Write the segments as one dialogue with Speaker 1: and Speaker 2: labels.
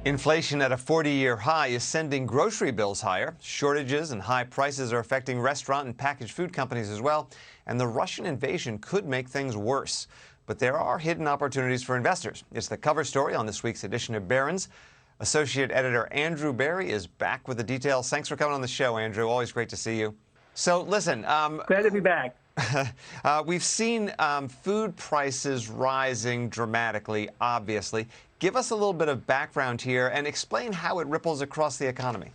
Speaker 1: Inflation at a 40-year high is sending grocery bills higher. Shortages and high prices are affecting restaurant and packaged food companies as well. And the Russian invasion could make things worse. But there are hidden opportunities for investors. It's the cover story on this week's edition of Barron's. Associate editor Andrew Bary is back with the details. Thanks for coming on the show, Andrew. Always great to see you. So listen.
Speaker 2: Glad to be back.
Speaker 1: We've seen food prices rising dramatically, obviously. Give us a little bit of background here and explain how it ripples across the economy.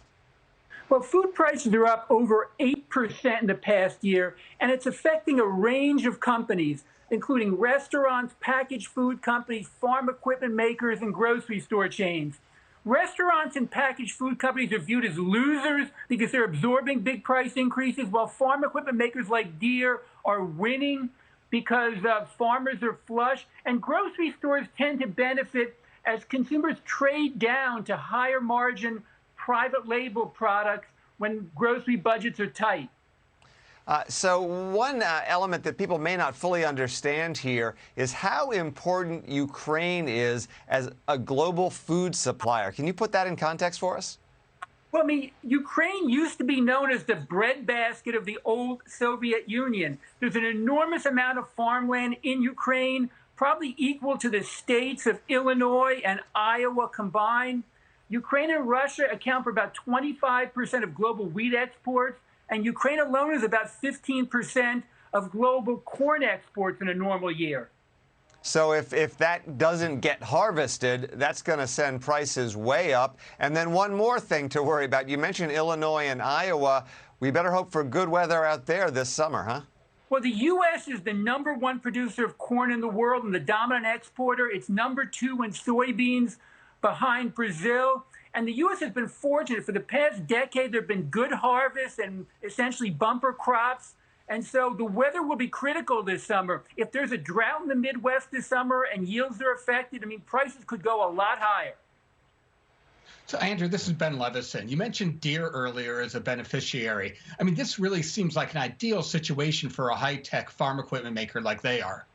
Speaker 2: Well, food prices are up over 8% in the past year, and it's affecting a range of companies, including restaurants, packaged food companies, farm equipment makers, and grocery store chains. Restaurants and packaged food companies are viewed as losers because they're absorbing big price increases, while farm equipment makers like DEERE are winning because farmers are flush. And grocery stores tend to benefit as consumers trade down to higher margin private label products when grocery budgets are tight.
Speaker 1: So one element that people may not fully understand here is how important Ukraine is as a global food supplier. Can you put that in context for us?
Speaker 2: Well, I mean, Ukraine used to be known as the breadbasket of the old Soviet Union. There's an enormous amount of farmland in Ukraine, probably equal to the states of Illinois and Iowa combined. Ukraine and Russia account for about 25% of global wheat exports, and Ukraine alone is about 15% of global corn exports in a normal year.
Speaker 1: So if that doesn't get harvested, that's going to send prices way up. And then one more thing to worry about. You mentioned Illinois and Iowa. We better hope for good weather out there this summer, huh?
Speaker 2: Well, the U.S. is the #1 producer of corn in the world and the dominant exporter. It's #2 in soybeans, behind Brazil. And the U.S. has been fortunate. For the past decade, there have been good harvests and essentially bumper crops. And so the weather will be critical this summer. If there's a drought in the Midwest this summer and yields are affected, I mean, prices could go a lot higher.
Speaker 3: So, Andrew, this is Ben Levison. You mentioned DEERE earlier as a beneficiary. I mean, this really seems like an ideal situation for a high-tech farm equipment maker like they are.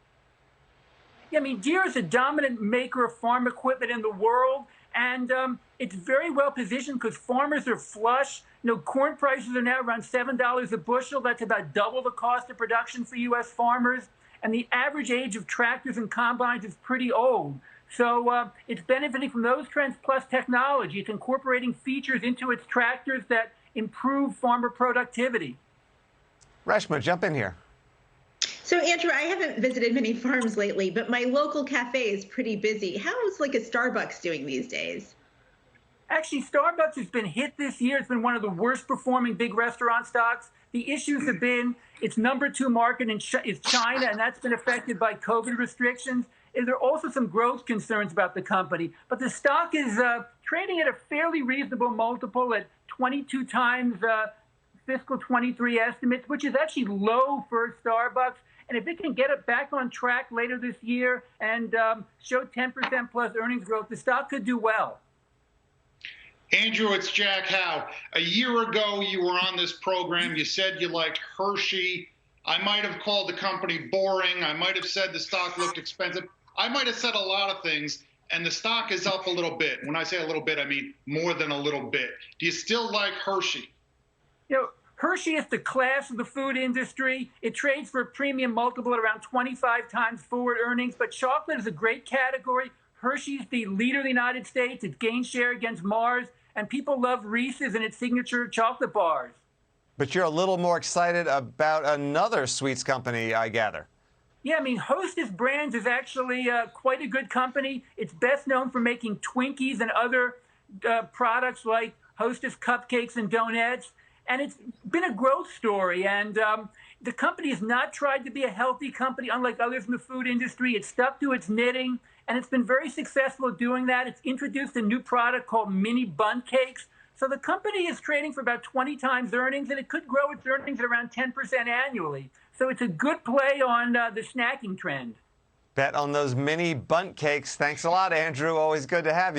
Speaker 2: Yeah, I mean, DEERE is a dominant maker of farm equipment in the world, and it's very well positioned because farmers are flush. You know, corn prices are now around $7 a bushel. That's about double the cost of production for U.S. farmers. And the average age of tractors and combines is pretty old. So it's benefiting from those trends plus technology. It's incorporating features into its tractors that improve farmer productivity.
Speaker 1: Reshma, jump in here.
Speaker 4: So, Andrew, I haven't visited many farms lately, but my local cafe is pretty busy. How is like a Starbucks doing these days?
Speaker 2: Actually, Starbucks has been hit this year. It's been one of the worst performing big restaurant stocks. The issues have been its #2 market is China, and that's been affected by COVID restrictions. And there are also some growth concerns about the company. But the stock is trading at a fairly reasonable multiple at 22 times fiscal 23 estimates, which is actually low for Starbucks. And if it can get it back on track later this year and show 10% plus earnings growth, the stock could do well.
Speaker 5: Andrew, it's Jack Howe. A year ago, you were on this program. You said you liked Hershey. I might have called the company boring. I might have said the stock looked expensive. I might have said a lot of things, and the stock is up a little bit. When I say a little bit, I mean more than a little bit. Do you still like Hershey?
Speaker 2: You know, Hershey is the class of the food industry. It trades for a premium multiple at around 25 times forward earnings, but chocolate is a great category. Hershey's the leader of the United States. It gained share against Mars, and people love Reese's and its signature chocolate bars.
Speaker 1: But you're a little more excited about another sweets company, I gather.
Speaker 2: Yeah, I mean, Hostess Brands is actually quite a good company. It's best known for making Twinkies and other products like Hostess cupcakes and donuts. And it's been a growth story. And the company has not tried to be a healthy company, unlike others in the food industry. It's stuck to its knitting, and it's been very successful at doing that. It's introduced a new product called mini bun cakes. So the company is trading for about 20 times earnings, and it could grow its earnings at around 10% annually. So it's a good play on the snacking trend.
Speaker 1: Bet on those mini bundt cakes. Thanks a lot, Andrew. Always good to have you.